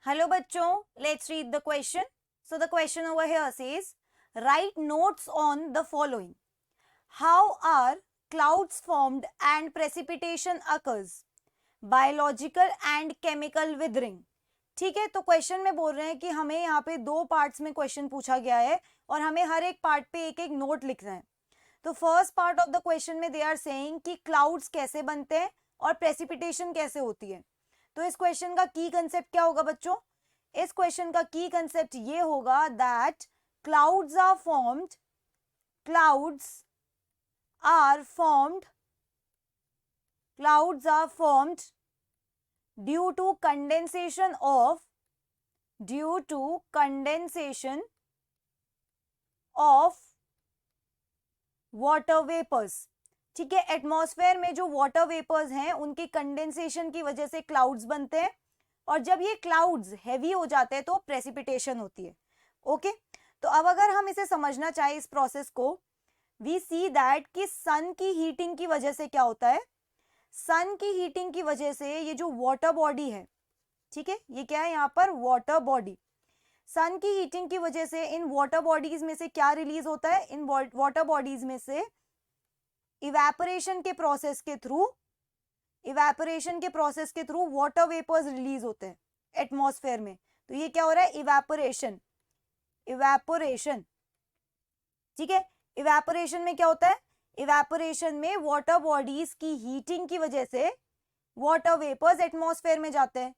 Hello bachcho, let's read the question. So the question over here says, write notes on the following. How are clouds formed and precipitation occurs? Biological and chemical withering. ठीक है, तो question में बोल रहे हैं कि हमें यहाँ पे दो पार्ट्स में क्वेश्चन पूछा गया है और हमें हर एक पार्ट पे एक एक नोट लिखना है. तो first part of the question में दे आर सेइंग कि क्लाउड्स कैसे बनते हैं और प्रेसिपिटेशन कैसे होती है. तो इस क्वेश्चन का की कंसेप्ट क्या होगा बच्चों? इस क्वेश्चन का की कंसेप्ट ये होगा that clouds are formed due to condensation of water vapours. ठीक है, एटमॉस्फेयर में जो वाटर वेपर्स हैं उनके कंडेंसेशन की वजह से क्लाउड्स बनते हैं और जब ये क्लाउड्स हैवी हो जाते हैं तो प्रेसिपिटेशन होती है. ओके, तो अब अगर हम इसे समझना चाहे इस प्रोसेस को, वी सी दैट कि सन की हीटिंग की वजह से क्या होता है. सन की हीटिंग की वजह से ये जो वाटर बॉडी है, ठीक है, ये क्या है यहाँ पर वाटर बॉडी. सन की हीटिंग की वजह से इन वाटर बॉडीज में से क्या रिलीज होता है? इन वाटर बॉडीज में से इवेपोरेशन के प्रोसेस के थ्रू वाटर वेपर्स रिलीज होते हैं एटमॉस्फेयर में. तो ये क्या हो रहा है? इवेपोरेशन. ठीक है, इवेपोरेशन में क्या होता है? इवेपोरेशन में वाटर बॉडीज की हीटिंग की वजह से वाटर वेपर्स एटमॉस्फेयर में जाते हैं.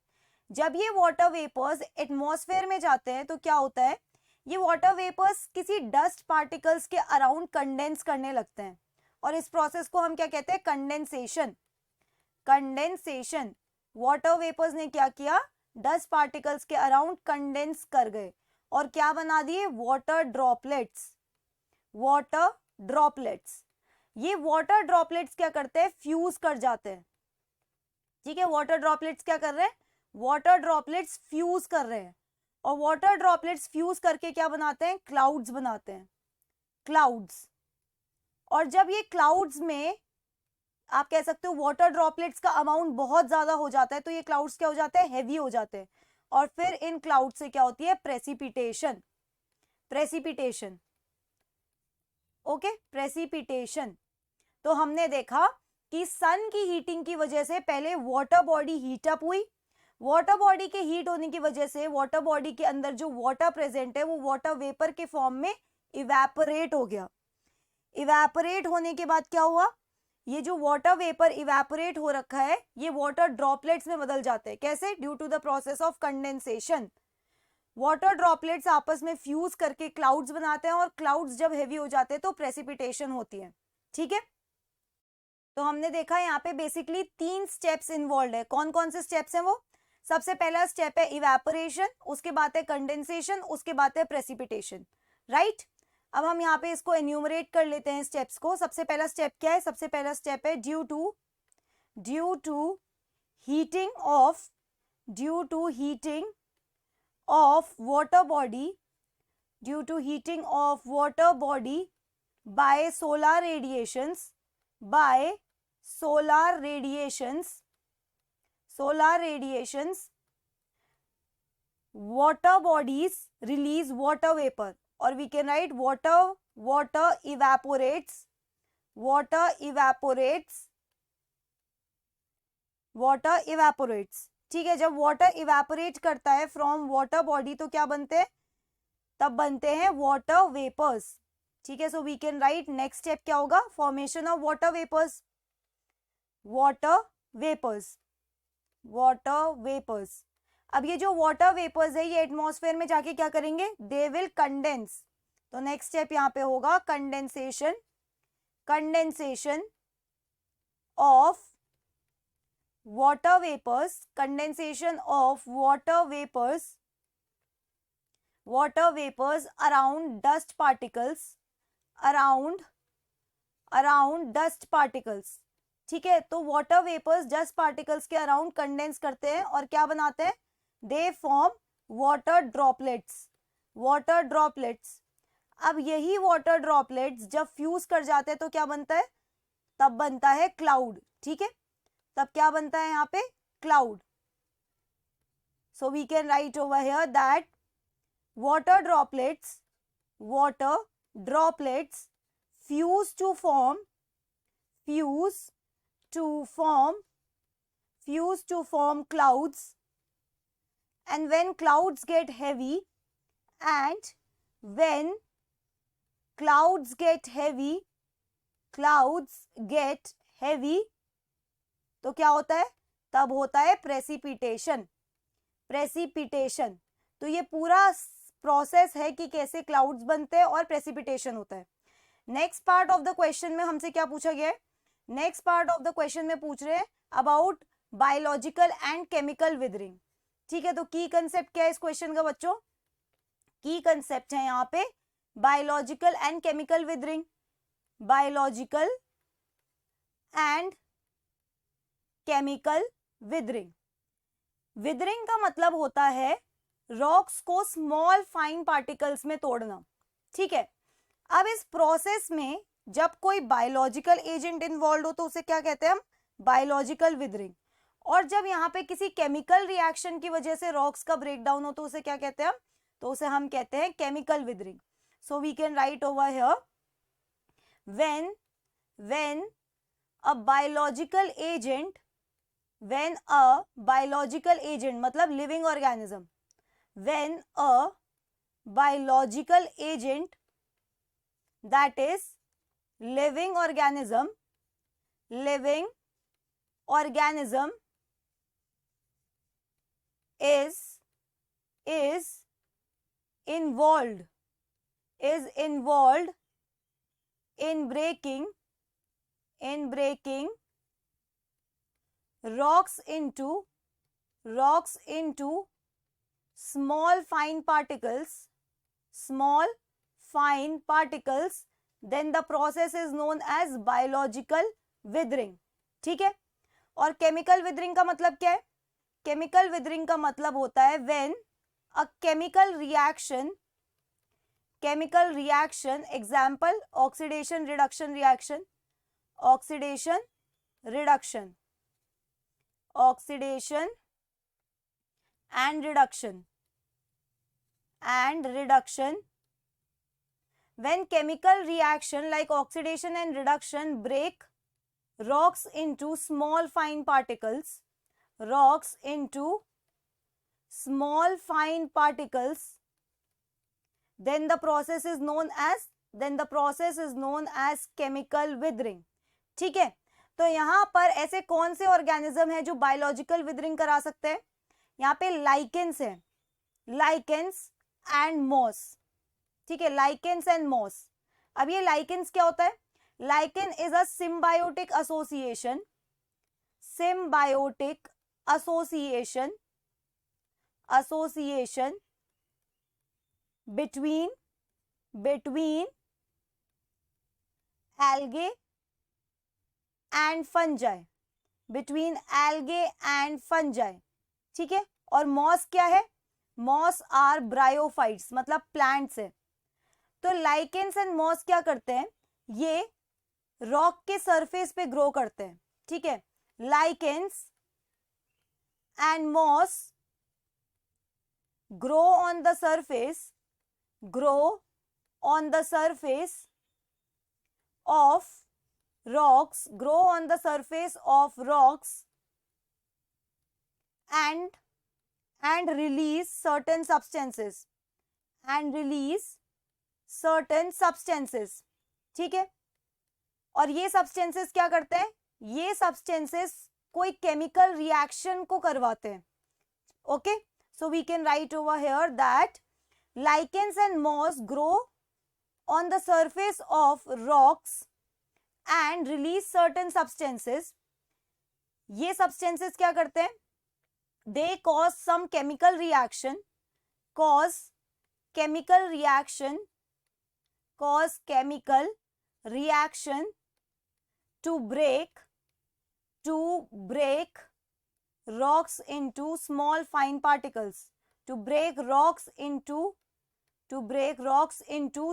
जब ये वाटर वेपर्स एटमॉस्फेयर में जाते हैं तो क्या होता है? ये वाटर वेपर्स किसी डस्ट पार्टिकल्स के अराउंड कंडेंस करने लगते हैं और इस प्रोसेस को हम क्या कहते हैं? कंडेंसेशन. वाटर वेपर्स ने क्या किया? डस्ट पार्टिकल्स के अराउंड कंडेंस कर गए और क्या बना दिए? Water droplets. ये वाटर ड्रॉपलेट्स क्या करते हैं? फ्यूज कर जाते हैं. ठीक है, वाटर ड्रॉपलेट्स क्या कर रहे हैं? वाटर ड्रॉपलेट्स फ्यूज कर रहे हैं और वाटर ड्रॉपलेट्स फ्यूज करके क्या बनाते हैं? क्लाउड्स बनाते हैं. क्लाउड्स. और जब ये क्लाउड्स में आप कह सकते हो वाटर ड्रॉपलेट्स का अमाउंट बहुत ज्यादा हो जाता है तो ये क्लाउड्स क्या हो जाते हैं? हैवी हो जाते हैं और फिर इन क्लाउड से क्या होती है? प्रेसिपिटेशन. Okay, precipitation. तो हमने देखा कि सन की हीटिंग की वजह से पहले वाटर बॉडी हीट अप हुई. वाटर बॉडी के हीट होने की वजह से वाटर बॉडी के अंदर जो वाटर प्रेजेंट है वो वाटर वेपर के फॉर्म में इवेपोरेट हो गया. इवेपोरेट होने के बाद क्या हुआ? ये जो वाटर वेपर इवेपोरेट हो रखा है ये वाटर ड्रॉपलेट्स में बदल जाते हैं. कैसे? Due to the process of condensation. Water droplets आपस में फ्यूज करके क्लाउड्स बनाते हैं और क्लाउड्स जब हेवी हो जाते हैं तो प्रेसिपिटेशन होती है. ठीक है, तो हमने देखा यहाँ पे बेसिकली 3 स्टेप्स इन्वॉल्व है. कौन कौन से स्टेप्स हैं वो? सबसे पहला स्टेप है इवेपोरेशन, उसके बाद है कंडेंसेशन, उसके बाद है प्रेसिपिटेशन. राइट, अब हम यहाँ पे इसको एन्यूमरेट कर लेते हैं स्टेप्स को. सबसे पहला स्टेप क्या है? सबसे पहला स्टेप है due to heating of water body by solar radiations water bodies release water vapor or we can write water evaporates. ठीक है, जब वाटर इवेपोरेट करता है फ्रॉम वाटर बॉडी तो क्या बनते हैं? तब बनते हैं वाटर वेपर्स. ठीक है, so we can write next step क्या होगा? Formation of water vapours. अब ये जो वाटर वेपर्स है ये एटमॉस्फेयर में जाके क्या करेंगे? They will condense. तो नेक्स्ट स्टेप यहाँ पे होगा condensation of water vapours around dust particles. ठीक है, तो वाटर वेपर्स डस्ट पार्टिकल्स के अराउंड कंडेंस करते हैं और क्या बनाते हैं? They form water droplets. अब यही वाटर ड्रॉपलेट्स जब फ्यूज कर जाते हैं तो क्या बनता है? तब बनता है क्लाउड. ठीक है, तब क्या बनता है यहाँ पे? Cloud. So we can write over here that water droplets fuse to form clouds, and when clouds get heavy, तो क्या होता है? तब होता है प्रेसिपिटेशन। तो ये पूरा प्रोसेस है कि कैसे क्लाउड्स बनते हैं और प्रेसिपिटेशन होता है। Next part of the question में हमसे क्या पूछा गया है? Next part of the question में पूछ रहे हैं about biological and chemical withering. ठीक है, तो की कंसेप्ट क्या है इस क्वेश्चन का बच्चों? की कंसेप्ट है यहाँ पे biological and chemical withering. Biological and chemical withering. Withering का मतलब होता है रॉक्स को स्मॉल फाइन पार्टिकल्स में तोड़ना। ठीक है, अब इस प्रोसेस में जब कोई बायोलॉजिकल एजेंट इन्वॉल्व हो तो उसे क्या कहते हैं हम? Biological withering. और जब यहाँ पे किसी केमिकल रिएक्शन की वजह से रॉक्स का ब्रेकडाउन हो तो उसे क्या कहते हैं हम? तो उसे हम कहते हैं chemical weathering. So we can write over here when a biological agent मतलब living organism, when a biological agent, that is living organism is involved in breaking rocks into small fine particles, then the process is known as biological withering। ठीक है, और chemical withering का मतलब क्या है? Chemical withering का मतलब होता है when a chemical reaction, example oxidation reduction reaction, oxidation and reduction, when chemical reaction like oxidation and reduction break rocks into small fine particles, then the process is known as chemical withering। ठीक है, तो यहाँ पर ऐसे कौन से organism है जो बायोलॉजिकल विदरिंग करा सकते हैं? यहाँ पे लाइकेंस है, लाइकेंस एंड मॉस। ठीक है, लाइकेंस एंड मॉस। अब ये लाइकेंस क्या होता है? Lichen is a symbiotic association between algae and fungi, ठीक है। और मॉस क्या है? मॉस आर ब्रायोफाइट्स, मतलब प्लांट्स है। तो लाइकेंस एंड मॉस क्या करते हैं? ये रॉक के सरफेस पे ग्रो करते हैं। ठीक है, lichens and moss grow on the surface of rocks, and release certain substances, ठीक है। और ये substances क्या करते हैं? ये substances कोई chemical reaction को करवाते हैं। Okay, so we can write over here that lichens and moss grow on the surface of rocks and release certain substances। ये substances क्या करते हैं? They cause some chemical reaction, to break rocks into small fine particles,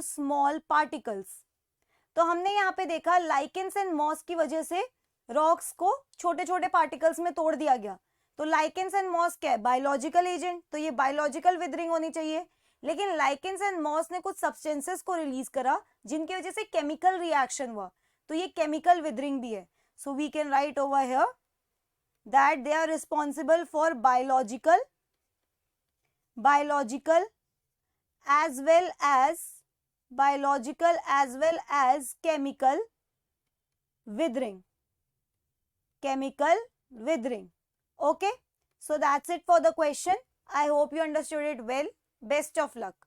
small particles। तो हमने यहाँ पे देखा lichens and moss की वजह से रॉक्स को छोटे छोटे पार्टिकल्स में तोड़ दिया गया। तो लाइकेंस एंड मॉस क्या है, बायोलॉजिकल एजेंट, तो ये बायोलॉजिकल विदरिंग होनी चाहिए। लेकिन लाइकेंस एंड मॉस ने कुछ सब्सटेंसेस को रिलीज करा जिनकी वजह से केमिकल रिएक्शन हुआ, तो ये केमिकल विदरिंग भी है। So we can write over here that they are responsible for biological as well as chemical withering. Okay, so that's it for the question. I hope you understood it well. Best of luck.